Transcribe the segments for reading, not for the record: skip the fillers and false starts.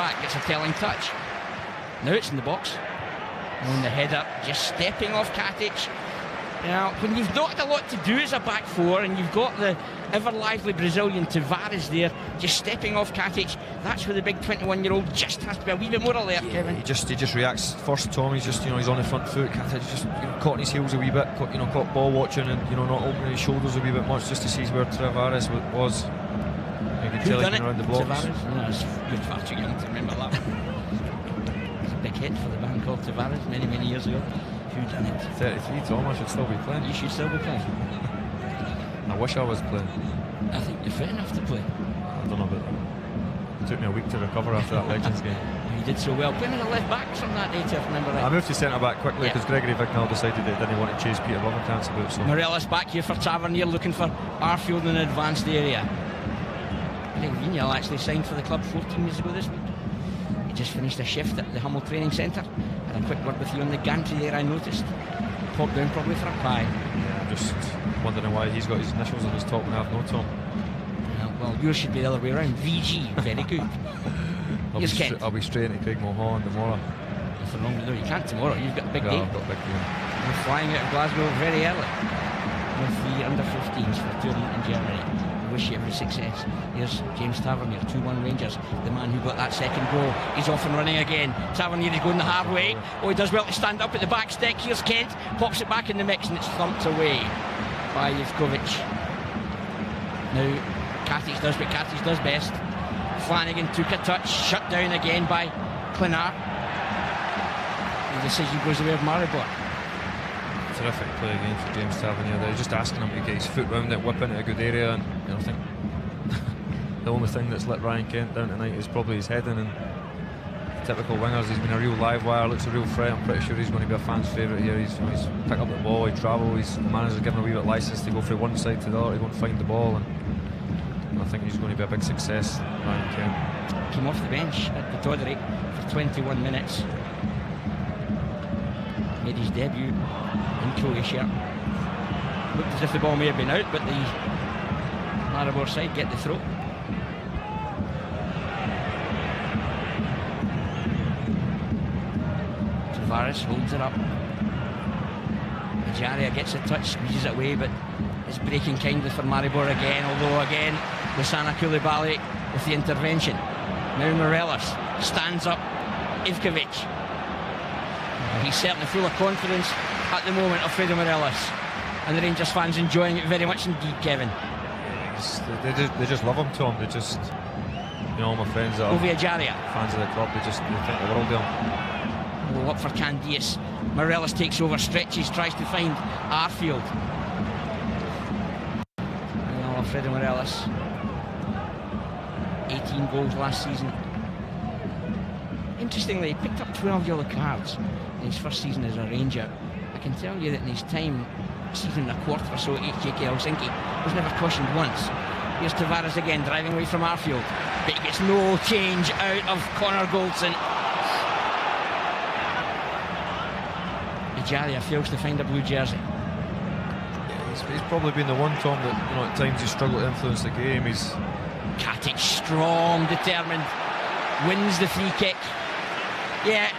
back, gets a telling touch. Now it's in the box. On the header, just stepping off Katic. Now, when you've not a lot to do as a back four and you've got the ever lively Brazilian Tavares there, just stepping off Katic, that's where the big 21-year-old just has to be a wee bit more alert, Kevin. He just reacts first, Tom. He's just, he's on the front foot. Katic just caught his heels a wee bit, caught ball watching and, not opening his shoulders a wee bit much just to see where Tavares was. You could tell he's around the blocks. Tavares? No, you're far too young to remember that. It's a big hit for the band called Tavares many years ago. Who done it? 33, Tom. I should still be playing. You should still be playing. I wish I was playing. I think you're fit enough to play. I don't know about that. It took me a week to recover after that Legends game. You did so well. Playing as a left back from that day, if I remember right. I moved to centre back quickly because Gregory Vignal decided that he didn't want to chase Peter Lovercant's about. So Morelos back here for Tavernier, looking for Arfield in an advanced area. Vignal actually signed for the club 14 years ago this week. He just finished a shift at the Hummel Training Centre. Had a quick word with you on the gantry there, I noticed. Popped down probably for a pie. Yeah, I'm just wondering why he's got his initials on his top and I have no Tom. Well, yours should be the other way around. VG, very good. I'll be straight into Craig Mulholland tomorrow. Nothing wrong with that. You can't tomorrow, you've got a big day. I've got a big game. We're flying out of Glasgow very early with the under-15s for the tournament in Germany. Wish you every success. Here's James Tavernier, 2-1 Rangers, the man who got that second goal. He's off and running again. Tavernier is going the hard way. Oh, he does well to stand up at the back stick. Here's Kent, pops it back in the mix and it's thumped away by Ivkovic. Now Katic does what Katic does best. Flanagan took a touch, shut down again by Klinar. The decision goes the way of Maribor. Terrific play again for James Tavernier. They're just asking him to get his foot round it, whip into a good area, and I think the only thing that's let Ryan Kent down tonight is probably his heading. And typical wingers, he's been a real live wire, looks a real threat. I'm pretty sure he's going to be a fan's favourite here. He's pick up the ball, he travels, the manager's given a wee bit of licence to go from one side to the other to go and find the ball, and I think he's going to be a big success, Ryan Kent. Came off the bench at the Toddery for 21 minutes. Made his debut in Croatia. Looked as if the ball may have been out, but the Maribor side get the throw. Tavares holds it up. Ejaria gets a touch, squeezes it away, but it's breaking kindly for Maribor again, although again Lusana Koulibaly with the intervention. Now Morelos stands up. Ivkovic. He's certainly full of confidence at the moment, Alfredo Morelos, and the Rangers fans enjoying it very much indeed, Kevin. They just love him, Tom. They just, all my friends that are fans of the club, they think the world of him. Well, up for Candias. Morelos takes over, stretches, tries to find Arfield. Well, Alfredo Morelos, 18 goals last season. Interestingly, he picked up 12 yellow cards in his first season as a Ranger. I can tell you that in his time, season and a quarter or so at HJK Helsinki, was never cautioned once. Here's Tavares again, driving away from Arfield, but he gets no change out of Connor Goldson. Ejaria fails to find a blue jersey. Yeah, he's probably been the one, Tom, that at times he's struggled to influence the game. Katic, strong, determined, wins the free kick. Yeah,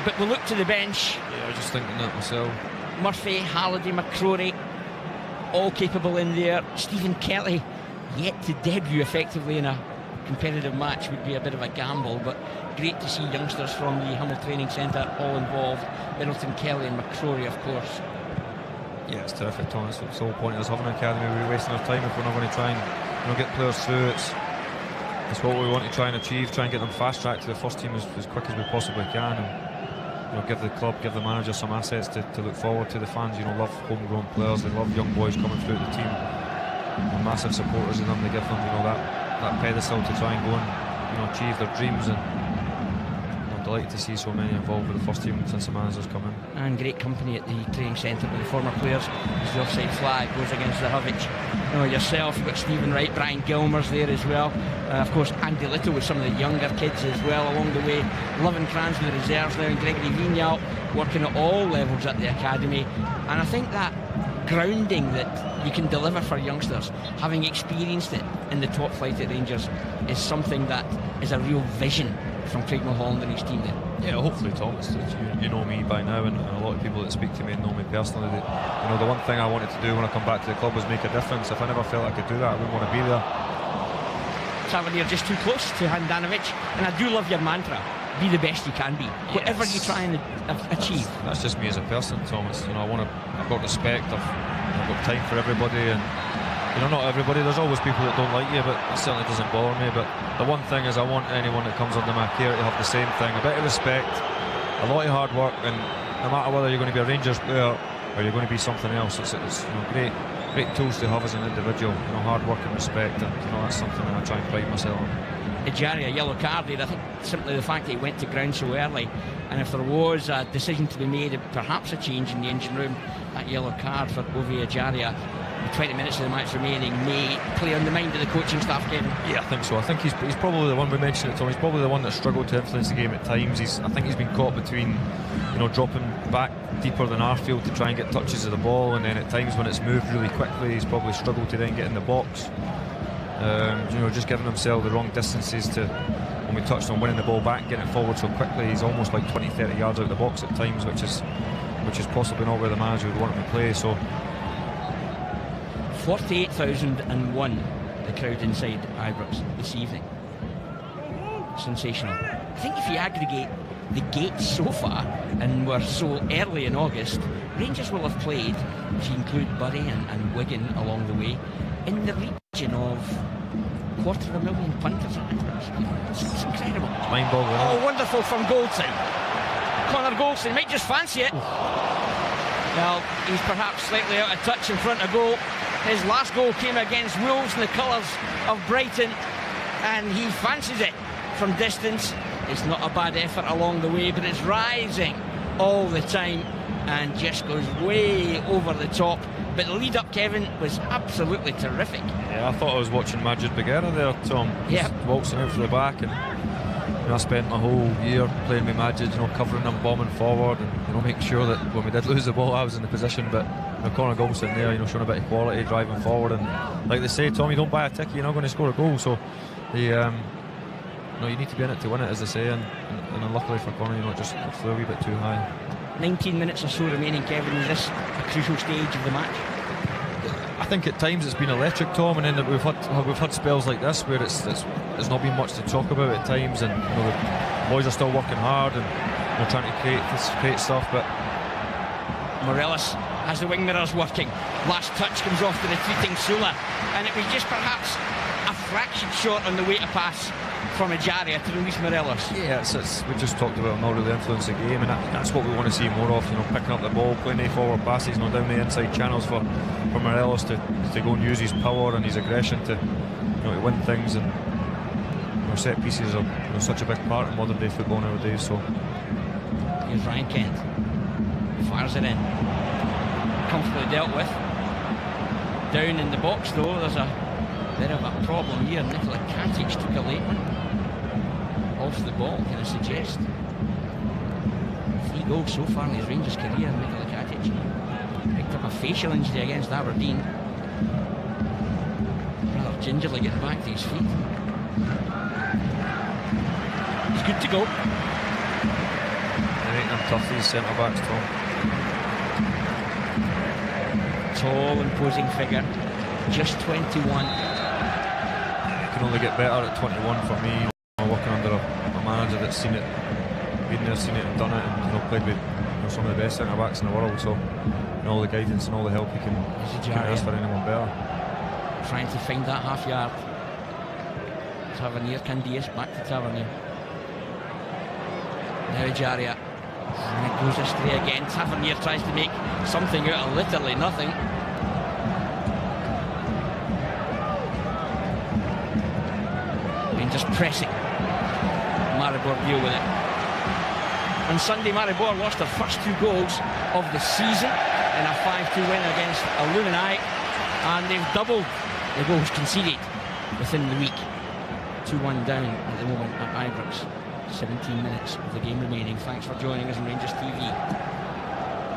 but we'll look to the bench. Yeah, I was just thinking that myself. Murphy, Halliday, McCrory, all capable in there. Stephen Kelly, yet to debut effectively in a competitive match, would be a bit of a gamble, but great to see youngsters from the Hummel Training Centre all involved. Middleton, Kelly and McCrory, of course. Yeah, it's terrific, Tom. It's the whole point of us having an academy. We're wasting our time if we're not going to try and get players through. It's what we want to try and achieve, try and get them fast-tracked to the first team as quick as we possibly can, and give the club, give the manager some assets to look forward to. The fans, love homegrown players, they love young boys coming through the team. They're massive supporters in them, they give them that pedestal to try and go and achieve their dreams, and I'm delighted to see so many involved with the first team since the manager's come in. And great company at the training centre with the former players as the offside flag goes against the Zahovic. Yourself, you've got Stephen Wright, Brian Gilmer's there as well. Of course, Andy Little with some of the younger kids as well along the way. Lovenkrands with the reserves now, and Gregory Vignal working at all levels at the academy. And I think that grounding that you can deliver for youngsters. Having experienced it in the top flight at Rangers is something that is a real vision from Craig Mulholland and his team there. Yeah, hopefully, Thomas. You know me by now, and a lot of people that speak to me know me personally. The one thing I wanted to do when I come back to the club was make a difference. If I never felt I could do that, I wouldn't want to be there. Tavernier just too close to Handanovic, and I do love your mantra: be the best you can be, whatever you try and achieve. That's just me as a person, Thomas. I've got respect. I've got time for everybody, and not everybody. There's always people that don't like you, but it certainly doesn't bother me. But the one thing is, I want anyone that comes under my care to have the same thing: a bit of respect, a lot of hard work, and no matter whether you're going to be a Rangers player or you're going to be something else, it's great tools to have as an individual. Hard work and respect, and that's something that I try and pride myself on. Ejaria, a yellow card there. I think simply the fact that he went to ground so early, and if there was a decision to be made, perhaps a change in the engine room, that yellow card for Ovie Ejaria, with 20 minutes of the match remaining, may play on the mind of the coaching staff, Kevin. Yeah, I think so. I think he's probably the one, we mentioned it, Tom, he's probably the one that struggled to influence the game at times. I think he's been caught between dropping back deeper than Arfield to try and get touches of the ball, and then at times when it's moved really quickly, he's probably struggled to then get in the box. Just giving himself the wrong distances to, when we touched on winning the ball back, getting it forward so quickly, he's almost like 20-30 yards out of the box at times, which is possibly not where the manager would want him to play. So 48,001 the crowd inside Ibrox this evening. Sensational. I think if you aggregate the gates so far, and we're so early in August, Rangers will have played, if you include Bury and Wigan along the way, in the region of 250,000 punters at Ibrox. It's incredible. Mind-boggling. Oh, wonderful from Goldson. Connor Goldson might just fancy it. Well, he's perhaps slightly out of touch in front of goal. His last goal came against Wolves in the colours of Brighton, and he fancies it from distance. It's not a bad effort along the way, but it's rising all the time and just goes way over the top. But the lead up, Kevin, was absolutely terrific. Yeah, I thought I was watching Majid Bagheera there, Tom. Yeah, waltzing out for the back, and I spent my whole year playing with Majid, covering him, bombing forward, and making sure that when we did lose the ball, I was in the position. But Connor Goldson there, showing a bit of quality, driving forward, and like they say, Tom, you don't buy a ticket, you're not going to score a goal. So you need to be in it to win it, as they say, and unluckily for Connor, it just flew a wee bit too high. 19 minutes or so remaining, Kevin. Is this a crucial stage of the match? I think at times it's been electric, Tom, and then we've had spells like this where it's not been much to talk about at times, and the boys are still working hard and trying to create stuff. But Morelos has the wing mirrors working. Last touch comes off the retreating Sula, and it was just perhaps a fraction short on the way to pass from Ejaria to Luis Morelos. Yeah, we just talked about him not really influencing the game, and that's what we want to see more of. Picking up the ball, playing the forward passes, down the inside channels for Morelos to go and use his power and his aggression to win things. And set pieces are such a big part of modern day football nowadays. So here's Ryan Kent, fires it in, comfortably dealt with. Down in the box though, there's a bit of a problem here. Nikola Katic took a late one off the ball, can I suggest. 3 goals so far in his Rangers career. Nikola Katic picked up a facial injury against Aberdeen. Rather gingerly getting back to his feet. He's good to go. They make them tough, these centre-backs, Tom. Tall, imposing figure, just 21. Can only get better at 21 for me. Working under a manager that's seen it, been there, seen it and done it, and played with some of the best centre backs in the world. So all the guidance and all the help he can ask for anyone better. Trying to find that half yard. Tavernier, Candias, back to Tavernier. Now Ejaria, and it goes astray again. Tavernier tries to make something out of literally nothing. Just pressing. Maribor deal with it. On Sunday, Maribor lost their first 2 goals of the season in a 5-2 win against Alumni, and they've doubled the goals conceded within the week. 2-1 down at the moment at Ibrox. 17 minutes of the game remaining. Thanks for joining us on Rangers TV.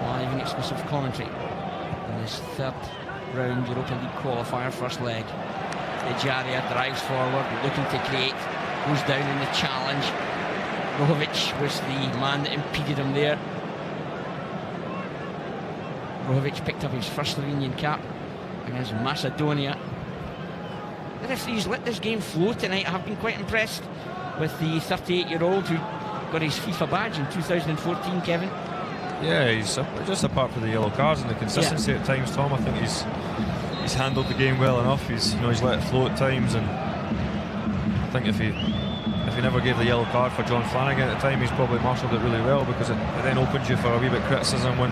Live and exclusive commentary on this third round Europa League qualifier first leg. Ejaria drives forward, looking to create, goes down in the challenge. Rohovic was the man that impeded him there. Rohovic picked up his first Slovenian cap against Macedonia. The referees let this game flow tonight. I have been quite impressed with the 38-year-old who got his FIFA badge in 2014, Kevin. Yeah, he's just apart from the yellow cards and the consistency at times, Tom. I think he's handled the game well enough. He's let it flow at times, and I think if he never gave the yellow card for John Flanagan at the time, he's probably marshalled it really well, because it then opens you for a wee bit of criticism when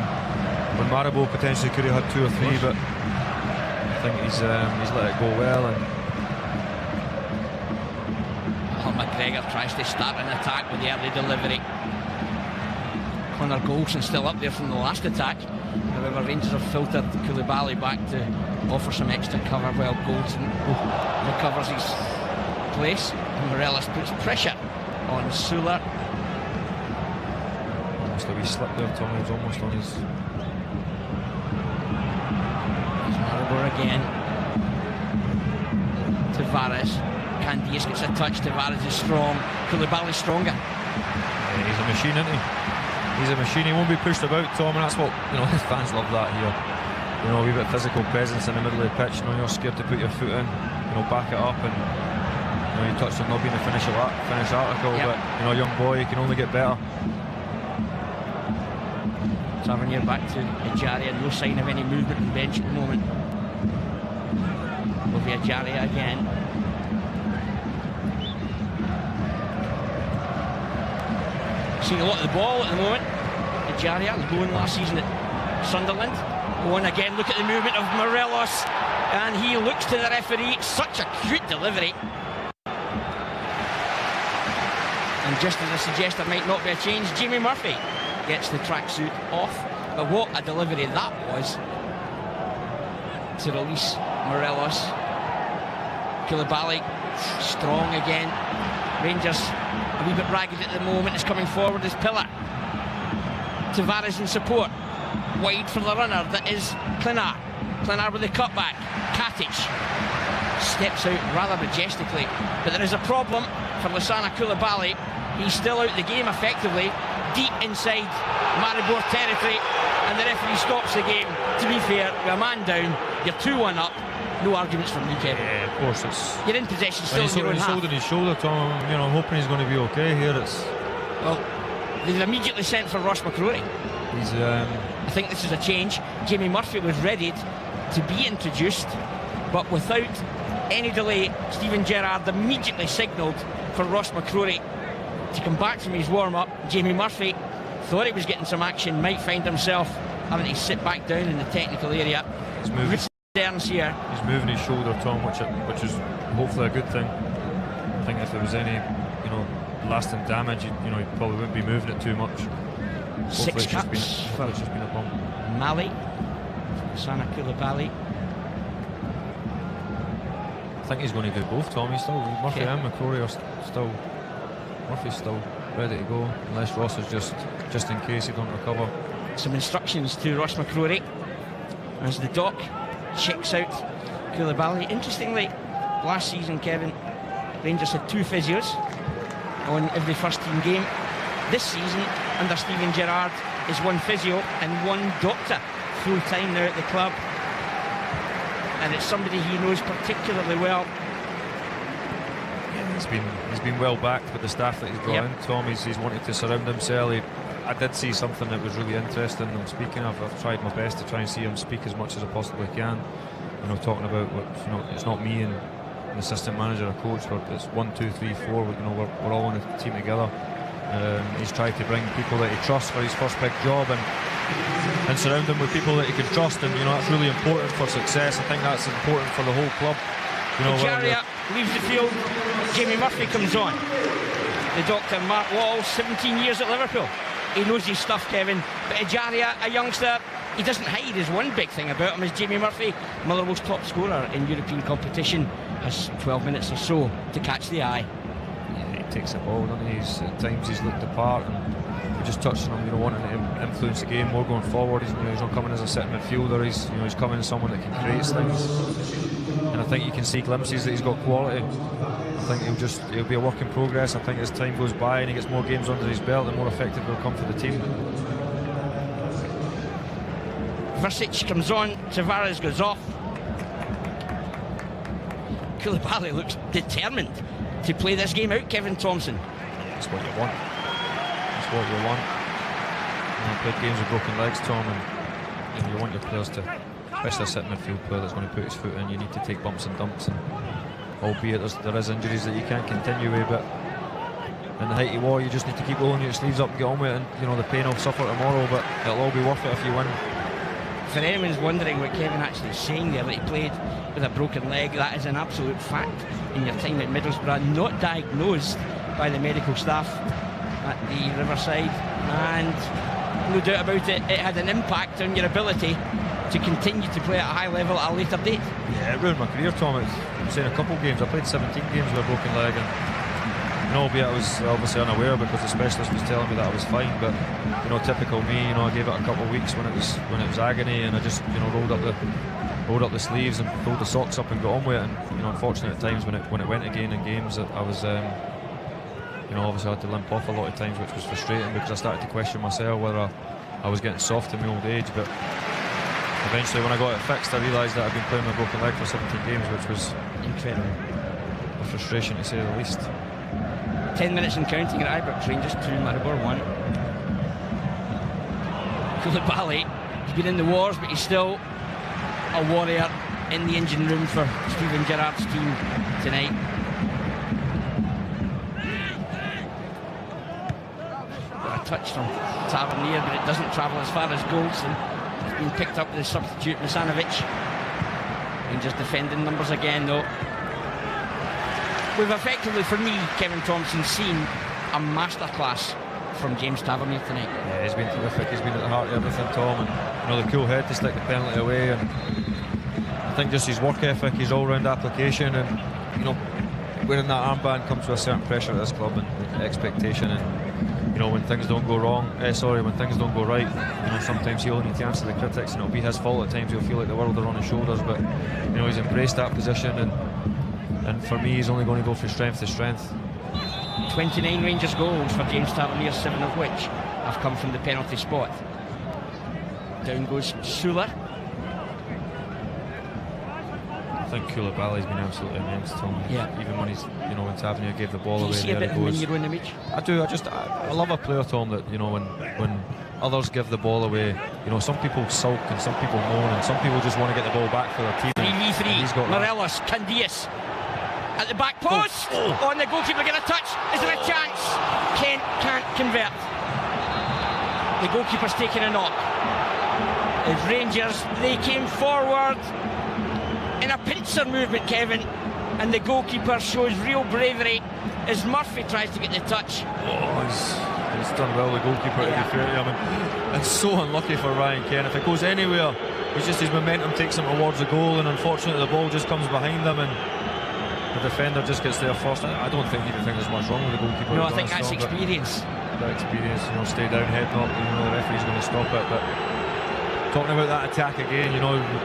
Maribor potentially could have had 2 or 3, but I think he's let it go well. And McGregor tries to start an attack with the early delivery. Connor Goldson still up there from the last attack. However, Rangers have filtered Koulibaly back to offer some extra cover while Goldson recovers his place. And Morelos puts pressure on Suler. Almost a wee slip there, Tom. He was almost on his... There's Maribor again. Tavares. Candias gets a touch. Tavares is strong. Koulibaly's stronger. Yeah, he's a machine, isn't he? He's a machine. He won't be pushed about, Tom, and that's what his fans love that here. A wee bit of physical presence in the middle of the pitch. You're scared to put your foot in. Back it up, and you touched on not being a finished article, yep. But young boy, he can only get better. Tavernier back to Ejaria. No sign of any movement on the bench at the moment. Will be Ejaria again. Seeing a lot of the ball at the moment. Ejaria was going last season at Sunderland. Going again, look at the movement of Morelos, and he looks to the referee. Such a cute delivery. And just as I suggest there might not be a change, Jamie Murphy gets the tracksuit off. But what a delivery that was to release Morelos. Koulibaly strong again. Rangers a wee bit ragged at the moment. Is coming forward as Pillar. Tavares in support. Wide for the runner, that is Klinar. Klinar with the cutback. Katic steps out rather majestically, but there is a problem for Lassana Koulibaly. He's still out the game effectively, deep inside Maribor territory, and the referee stops the game. To be fair, with a man down, you're 2-1 up. No arguments from me, Kevin. Yeah, of course. You're in possession still in your own half. He's holding his shoulder, Tom. I'm hoping he's going to be okay here. Well, they've immediately sent for Ross McCrory. I think this is a change. Jamie Murphy was ready to be introduced, but without any delay, Steven Gerrard immediately signalled for Ross McCrory to come back from his warm-up. Jamie Murphy thought he was getting some action, might find himself having to sit back down in the technical area. He's moving. Here. He's moving his shoulder, Tom, which is hopefully a good thing. I think if there was any, lasting damage, he probably wouldn't be moving it too much. 6 caps for it's just been a bump. Mali, Lassana Koulibaly. I think he's going to do both, Tom. He's still Murphy and McCrory are still. Murphy's still ready to go, unless Ross is just in case he don't recover. Some instructions to Ross McCrory as the doc checks out Koulibaly. Interestingly, last season, Kevin, Rangers had 2 physios on every first team game. This season, under Steven Gerrard, is 1 physio and 1 doctor full time now at the club, and it's somebody he knows particularly well. Yeah, he's been well backed with the staff that he's brought in. Tom, he's wanted to surround himself. I did see something that was really interesting. I'm speaking of. I've tried my best to try and see him speak as much as I possibly can. Talking about what it's not me and an assistant manager or coach, but it's 1, 2, 3, 4. We're all on a team together. He's tried to bring people that he trusts for his first big job and surround him with people that he can trust, and that's really important for success. I think that's important for the whole club. Ejaria leaves the field. Jamie Murphy comes on. The doctor, Mark Wall, 17 years at Liverpool. He knows his stuff, Kevin. But Ejaria, a youngster, he doesn't hide. There's one big thing about him is Jamie Murphy, Motherwell's top scorer in European competition, has 12 minutes or so to catch the eye. takes the ball, doesn't he? At times he's looked apart, and we just touched on him, wanting to influence the game more going forward. He's not coming as a sitting midfielder. He's coming as someone that can create things, and I think you can see glimpses that he's got quality. I think he'll be a work in progress. I think as time goes by and he gets more games under his belt, the more effective he'll come for the team. Versic comes on, Tavares goes off. Koulibaly looks determined to play this game out, Kevin Thompson. That's what you want. That's what you want. I've played games with broken legs, Tom, and you want your players to, especially a sitting midfield player that's going to put his foot in, you need to take bumps and dumps, and albeit there is injuries that you can't continue with, but in the height of war you just need to keep rolling your sleeves up and get on with it, and the pain will suffer tomorrow, but it'll all be worth it if you win. For anyone's wondering what Kevin actually is saying there, that he played with a broken leg, that is an absolute fact in your time at Middlesbrough, not diagnosed by the medical staff at the Riverside, and no doubt about it, it had an impact on your ability to continue to play at a high level at a later date. Yeah, it ruined my career, Tom. I'm saying a couple of games, I played 17 games with a broken leg, and albeit I was obviously unaware because the specialist was telling me that I was fine, but typical me, I gave it a couple of weeks when it was agony, and I just rolled up the sleeves and pulled the socks up and got on with it. And unfortunately at times when it went again in games, I was obviously I had to limp off a lot of times, which was frustrating because I started to question myself whether I was getting soft in my old age. But eventually when I got it fixed, I realised that I'd been playing with a broken leg for 17 games, which was incredible, a frustration to say the least. 10 minutes and counting at Ibrox, Rangers 2, Maribor 1. Koulibaly, he's been in the wars, but he's still a warrior in the engine room for Steven Gerrard's team tonight. Got a touch from Tavernier, but it doesn't travel as far as Goldson. It's been picked up with the substitute Misanovic. Rangers defending numbers again, though. We've effectively, for me, Kevin Thompson, seen a masterclass from James Tavernier tonight. Yeah, he's been terrific. He's been at the heart of everything, Tom, and the cool head to stick the penalty away, and I think just his work ethic, his all-round application, and wearing that armband comes with a certain pressure at this club and expectation, and when things don't go when things don't go right, sometimes he'll need to answer the critics, and it'll be his fault at times. He'll feel like the world are on his shoulders, but he's embraced that position, and for me, he's only going to go from strength to strength. 29 Rangers goals for James Tavernier, 7 of which have come from the penalty spot. Down goes Sula. I think Koulibaly's been absolutely immense, Tom. Yeah. Even when when Tavernier gave the ball Do away, you see a bit of him in your own image? I do. I love a player, Tom, that when others give the ball away, some people sulk and some people moan and some people just want to get the ball back for their team. 3v3. Morelos, Candias at the back post. On the goalkeeper, get a touch. Is there a chance? Kent can't convert. The goalkeeper's taking a knock. As Rangers, they came forward in a pincer movement, Kevin, and the goalkeeper shows real bravery as Murphy tries to get the touch. He's done well, the goalkeeper, to be fair to him, and so unlucky for Ryan Kent. If it goes anywhere, his momentum takes him towards the goal, and unfortunately the ball just comes behind him and the defender just gets there first. I don't think there's much wrong with the goalkeeper. No, I think that's experience. That experience, stay down, head knock, the referee's going to stop it. But talking about that attack again,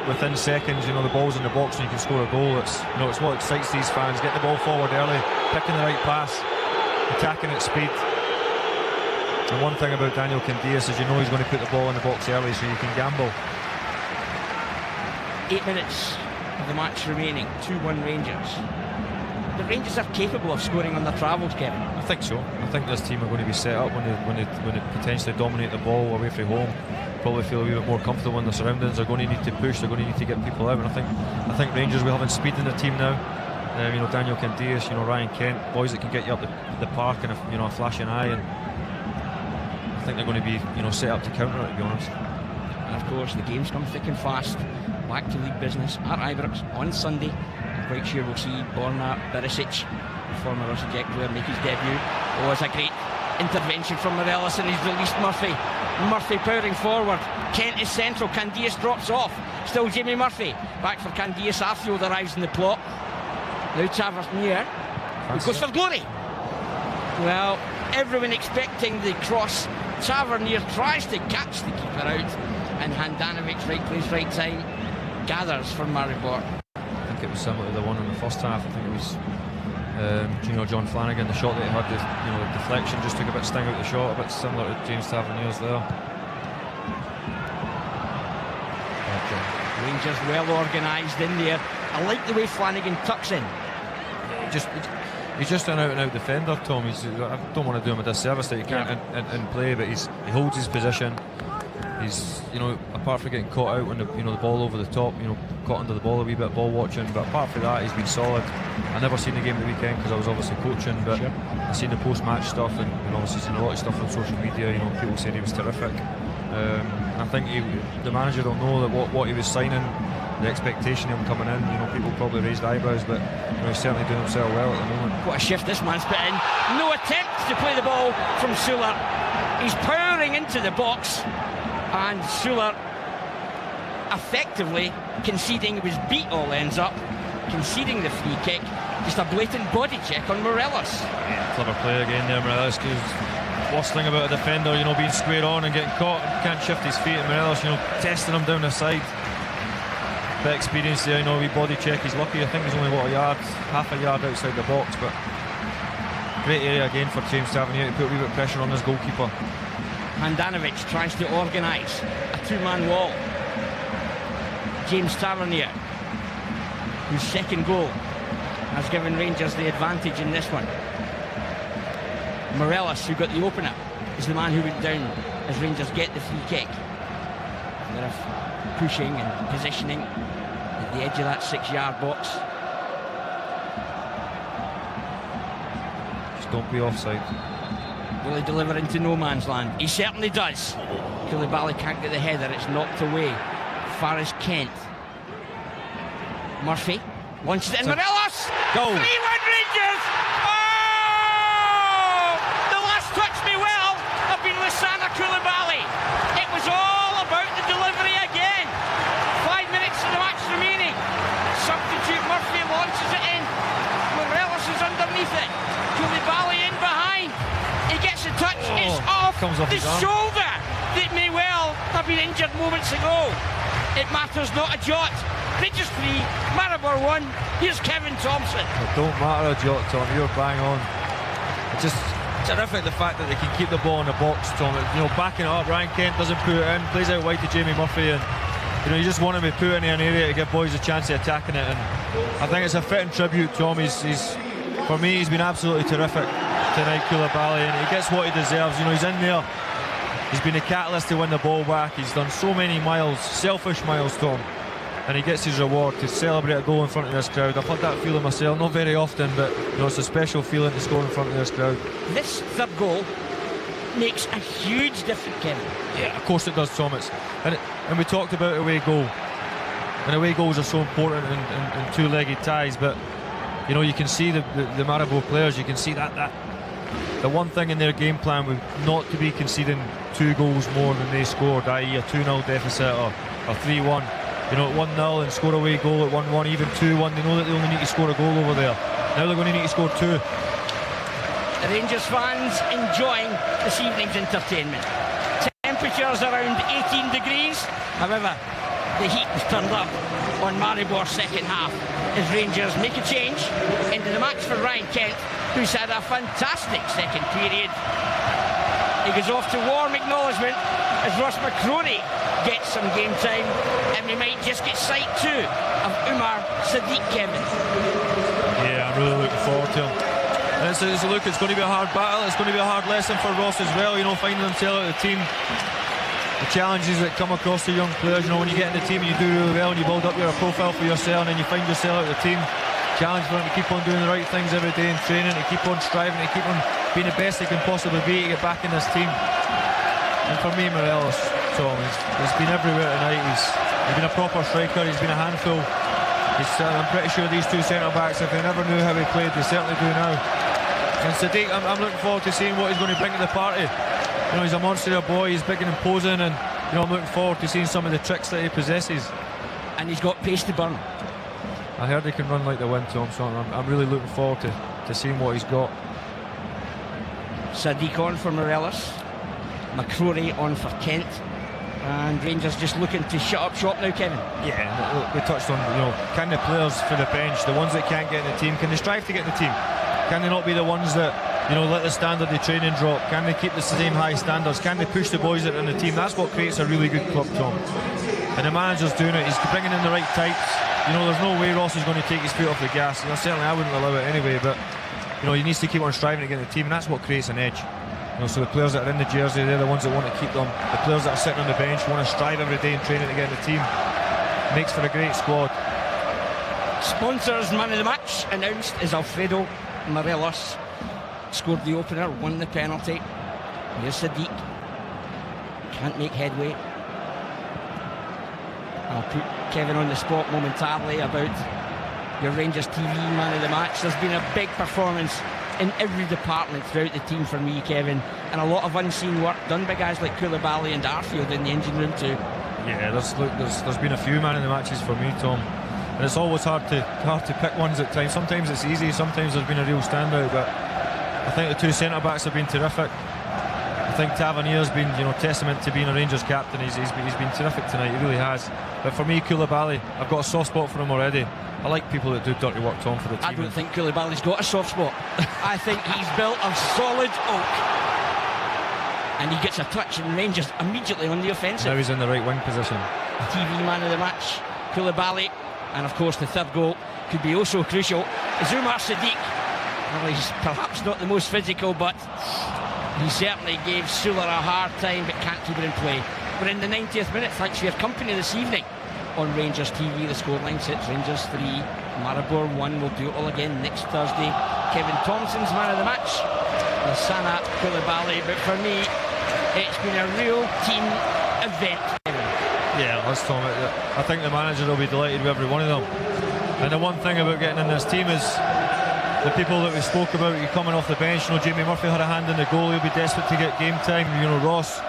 within seconds, the ball's in the box and you can score a goal. It's what excites these fans. Get the ball forward early, picking the right pass, attacking at speed. And one thing about Daniel Candias is he's going to put the ball in the box early so you can gamble. 8 minutes of the match remaining, 2-1 Rangers. The Rangers are capable of scoring on their travels, Kevin. I think so. I think this team are going to be set up when they potentially dominate the ball away from home. Probably feel a wee bit more comfortable in their surroundings. They're going to need to push. They're going to need to get people out. And I think Rangers will have speed in the team now. Daniel Candias, Ryan Kent, boys that can get you up the park and a flashing eye. And I think they're going to be set up to counter it, to be honest. And of course, the games come thick and fast. Back to league business at Ibrox on Sunday. I'm quite sure we'll see Borna Barisic, former Rosijek player, make his debut. It's a great intervention from Morelos, and he's released Murphy. Murphy powering forward. Kent is central. Candias drops off. Still Jamie Murphy. Back for Candias. Arfield arrives in the plot. Now Tavernier. It goes for glory. Well, everyone expecting the cross. Tavernier tries to catch the keeper out, and Handanovic, right place, right time, gathers for Maribor. I think it was similar to the one in the first half. I think it was John Flanagan, the shot that he had, the deflection just took a bit sting out the shot, a bit similar to James Tavernier's there. Rangers well organised in there. I like the way Flanagan tucks in. He's just an out-and-out defender, Tom. I don't want to do him a disservice that he can't in play, but he holds his position. He's, apart from getting caught out when the ball over the top, caught under the ball a wee bit, ball watching, but apart from that, he's been solid. I never seen the game at the weekend because I was obviously coaching, but sure. I seen the post-match stuff and obviously seen a lot of stuff on social media. People saying he was terrific. I think the manager will know that what he was signing, the expectation of him coming in. People probably raised eyebrows, but he's certainly doing himself well at the moment. What a shift this man's put in. No attempt to play the ball from Suller. He's powering into the box, and Suller effectively conceding. It was beat all ends up, conceding the free kick. Just a blatant body check on Morelos. Yeah, clever play again there, Morelos. Worst thing about a defender, being square on and getting caught and can't shift his feet. And Morelos, testing him down the side. Bit experience there, wee body check. He's lucky. I think he's only half a yard outside the box, but great area again for James Tavernier to put a wee bit of pressure on his goalkeeper. Handanovic tries to organise a two-man wall. James Tavernier, whose second goal has given Rangers the advantage in this one. Morelos, who got the opener, is the man who went down as Rangers get the free kick. A bit of pushing and positioning at the edge of that 6-yard box. Just don't be offside. Will he deliver into no man's land? He certainly does. Koulibaly can't get the header, it's knocked away. Far as Kent. Murphy launches it in. Morelos! Goal! 3-1 Rangers! Sana Koulibaly. It was all about the delivery again. 5 minutes of the match remaining. Substitute Murphy launches it in. Morelos is underneath it. Koulibaly in behind. He gets a touch. It's off the shoulder that may well have been injured moments ago. It matters not a jot. Rangers 3, Maribor 1. Here's Kevin Thompson. It don't matter a jot, Tom. You're bang on. It's just terrific the fact that they can keep the ball in the box, Tom. Backing it up. Ryan Kent doesn't put it in, plays out wide to Jamie Murphy, and you just want him to put it in an area to give boys a chance of attacking it. And I think it's a fitting tribute, Tom. For me, he's been absolutely terrific tonight, Koulibaly, and he gets what he deserves. He's in there. He's been a catalyst to win the ball back. He's done so many miles, selfish miles, Tom. And he gets his reward to celebrate a goal in front of this crowd. I've had that feeling myself, not very often, but it's a special feeling to score in front of this crowd. This third goal makes a huge difference, Kevin. Yeah, of course it does, Thomas. And we talked about away goal. And away goals are so important in two-legged ties, but you can see the Maribor players, you can see that the one thing in their game plan was not to be conceding 2 goals more than they scored, i.e. a 2-0 deficit or 3-1. At 1-0 and score away goal at 1-1, even 2-1. They know that they only need to score a goal over there. Now they're going to need to score 2. The Rangers fans enjoying this evening's entertainment. Temperatures around 18 degrees. However, the heat was turned up on Maribor's second half as Rangers make a change into the match for Ryan Kent, who's had a fantastic second period. He goes off to warm acknowledgement as Ross McCrory gets some game time, and we might just get sight too of Umar Sadiq, Kevin. Yeah, I'm really looking forward to him. And it's going to be a hard battle. It's going to be a hard lesson for Ross as well, finding himself out of the team. The challenges that come across the young players, when you get in the team and you do really well and you build up your profile for yourself, and then you find yourself out of the team. Challenge for him to keep on doing the right things every day in training, to keep on striving, to keep on being the best he can possibly be to get back in this team. And for me, Morelos, Tom, he's been everywhere tonight. He's been a proper striker. He's been a handful. I'm pretty sure these two centre-backs, if they never knew how he played, they certainly do now. And Sadiq, I'm looking forward to seeing what he's going to bring to the party. He's a monster of a boy. He's big and imposing, and I'm looking forward to seeing some of the tricks that he possesses. And he's got pace to burn. I heard he can run like the wind, Tom, so I'm really looking forward to seeing what he's got. Sadiq on for Morelos. McCrory on for Kent. And Rangers just looking to shut up shop now, Kevin. Yeah, we touched on, can the players for the bench, the ones that can't get in the team, can they strive to get in the team? Can they not be the ones that, let the standard of training drop? Can they keep the same high standards? Can they push the boys that are in the team? That's what creates a really good club, Tom. And the manager's doing it. He's bringing in the right types. There's no way Ross is going to take his foot off the gas. Certainly I wouldn't allow it anyway, but he needs to keep on striving to get in the team, and that's what creates an edge. So the players that are in the jersey, they're the ones that want to keep them. The players that are sitting on the bench want to strive every day in training to get in the team. Makes for a great squad. Sponsors man of the match announced is Alfredo Morelos. Scored the opener, won the penalty. Here's Sadiq. Can't make headway. I'll put Kevin on the spot momentarily about your Rangers TV man of the match. There's been a big performance in every department throughout the team for me, Kevin, and a lot of unseen work done by guys like Koulibaly and Arfield in the engine room too. Yeah, there's been a few man of the matches for me, Tom, and it's always hard to pick ones at times. Sometimes it's easy, sometimes there's been a real standout, but I think the two centre backs have been terrific. I think Tavernier's been, testament to being a Rangers captain. He's been terrific tonight. He really has. But for me, Koulibaly, I've got a soft spot for him already. I like people that do dirty work, Tom, for the team. I don't think Koulibaly's got a soft spot. I think he's built of solid oak. And he gets a touch and Rangers immediately on the offensive. Now he's in the right wing position. TV man of the match, Koulibaly. And of course the third goal could be also crucial. Zoumar Sadiq. Well, he's perhaps not the most physical, but he certainly gave Sula a hard time, but can't keep it in play. We're in the 90th minute. Thanks for your company this evening on Rangers TV. The scoreline sits Rangers 3, Maribor 1. We'll do it all again next Thursday. Kevin Thompson's man of the match, Sana Koulibaly. But for me, it's been a real team event. Yeah, that's Tom. I think the manager will be delighted with every one of them. And the one thing about getting in this team is the people that we spoke about, you coming off the bench. Jamie Murphy had a hand in the goal. He'll be desperate to get game time. Ross,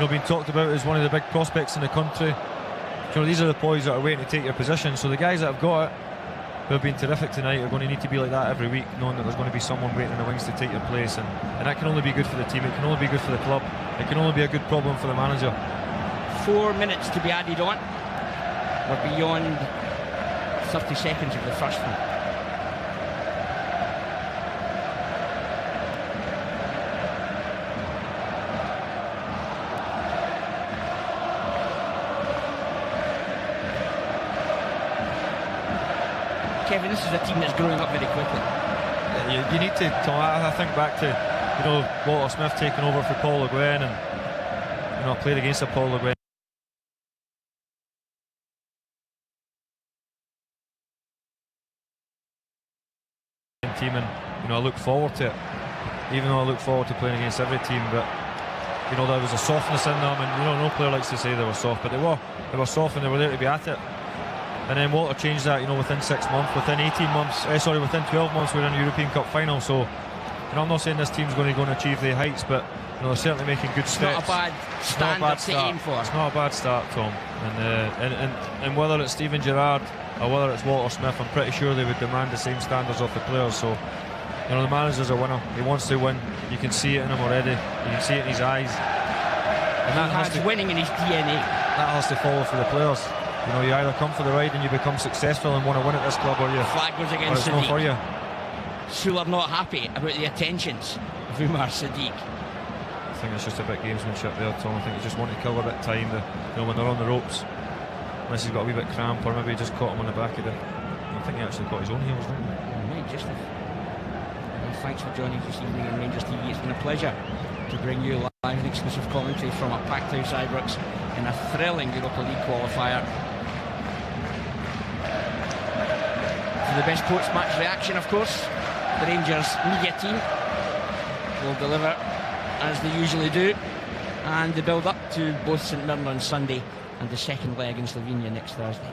being talked about as one of the big prospects in the country. These are the boys that are waiting to take your position. So the guys that have got it, who have been terrific tonight, are going to need to be like that every week, knowing that there's going to be someone waiting in the wings to take your place. And that can only be good for the team. It can only be good for the club. It can only be a good problem for the manager. 4 minutes to be added on. We're beyond 30 seconds of the first one. Kevin, this is a team that's growing up very quickly. You need to, Tom, I think back to Walter Smith taking over for Paul Le Guen, and I played against a Paul Le Guen team, and I look forward to it, even though I look forward to playing against every team. But there was a softness in them, and no player likes to say they were soft, but they were soft and they were there to be at it. And then Walter changed that, within 6 months, within 18 months, within 12 months we're in a European Cup final. So, I'm not saying this team's going to go and achieve the heights, but they're certainly making good steps. Not a bad standard to aim for. It's not a bad start, Tom. And whether it's Steven Gerrard or whether it's Walter Smith, I'm pretty sure they would demand the same standards of the players. So, the manager's a winner. He wants to win. You can see it in him already. You can see it in his eyes. And that has winning in his DNA. That has to follow for the players. You either come for the ride and you become successful and want to win at this club, or flag goes against Sadiq. For you. Sula not happy about the attentions of Zoumar Sadiq. I think it's just a bit gamesmanship there, Tom. I think he just wanted to kill a bit of time when they're on the ropes. Unless he's got a wee bit cramp, or maybe he just caught him on the back of I think he actually caught his own heels, didn't he? Right, just thanks for joining us this evening on Rangers TV. It's been a pleasure to bring you live and exclusive commentary from a packed house Ibrox in a thrilling Europa League qualifier. For the best post-match reaction, of course, the Rangers media team will deliver as they usually do, and the build-up to both St Mirren on Sunday and the second leg in Slovenia next Thursday.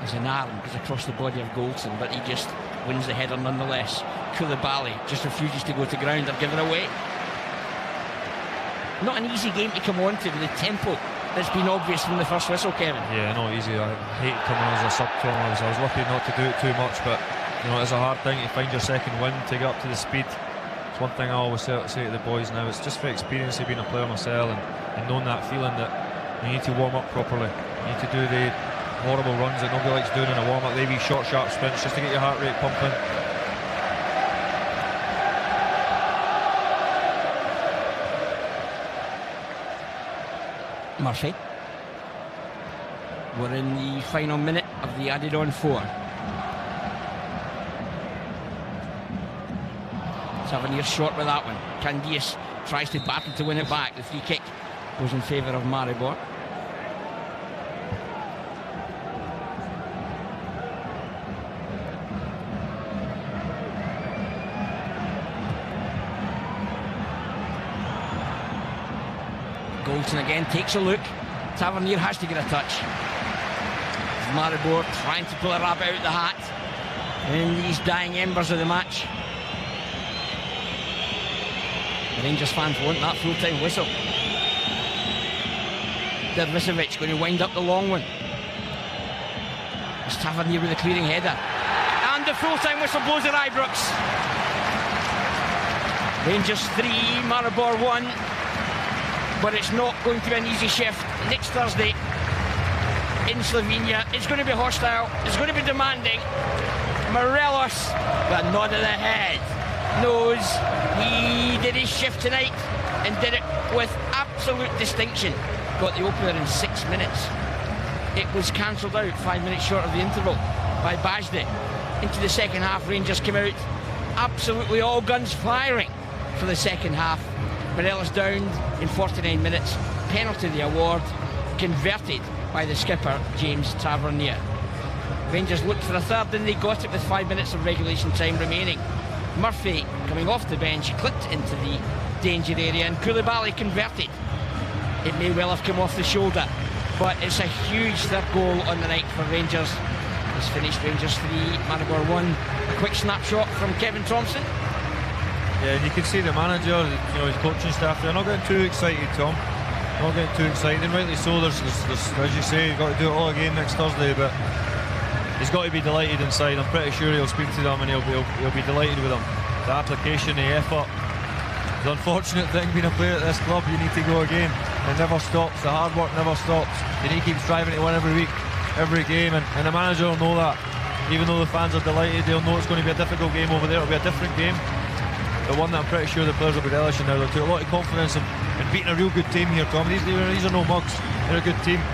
As an arm goes across the body of Goldson, but he just wins the header nonetheless. Koulibaly just refuses to go to ground. They're given away. Not an easy game to come on to with the tempo that's been obvious from the first whistle, Kevin. Yeah, not easy. I hate coming on as a sub, Tom. I was lucky not to do it too much, but it's a hard thing to find your second wind, to get up to the speed. It's one thing I always say to the boys now, it's just for experience of being a player myself and knowing that feeling that you need to warm up properly. You need to do the horrible runs that nobody likes doing in a warm-up, maybe short, sharp sprints just to get your heart rate pumping. Murphy. We're in the final minute of the added-on 4. Tavernier short with that one. Candias tries to battle to win it back. The free kick goes in favour of Maribor. Goldson again takes a look. Tavernier has to get a touch. Maribor trying to pull a rabbit out the hat in these dying embers of the match. The Rangers fans want that full-time whistle. Dervisevic going to wind up the long one. It's Tavernier with a clearing header. And the full-time whistle blows at Ibrox. Rangers 3, Maribor 1. But it's not going to be an easy shift. Next Thursday in Slovenia, it's going to be hostile, it's going to be demanding. Morelos, the nod of the head, knows he did his shift tonight and did it with absolute distinction. Got the opener in 6 minutes. It was cancelled out 5 minutes short of the interval by Bajde. Into the second half, Rangers came out absolutely all guns firing for the second half. Morelos downed in 49 minutes. Penalty the award, converted by the skipper, James Tavernier. Rangers looked for a third and they got it with 5 minutes of regulation time remaining. Murphy, coming off the bench, clipped into the danger area and Koulibaly converted. It may well have come off the shoulder, but it's a huge third goal on the night for Rangers. It's finished Rangers 3, Maribor 1. A quick snapshot from Kevin Thompson. Yeah, and you can see the manager, his coaching staff, they're not getting too excited, Tom. Not getting too excited, and rightly so. There's, as you say, you've got to do it all again next Thursday, but he's got to be delighted inside. I'm pretty sure he'll speak to them and he'll be delighted with them. The application, the effort. The unfortunate thing being a player at this club, you need to go again. It never stops, the hard work never stops. You need to keep striving to win every week, every game, and the manager will know that. Even though the fans are delighted, they'll know it's going to be a difficult game over there. It'll be a different game, but one that I'm pretty sure the players will be relishing now. They'll take a lot of confidence in beating a real good team here, Tom. These are no mugs, they're a good team.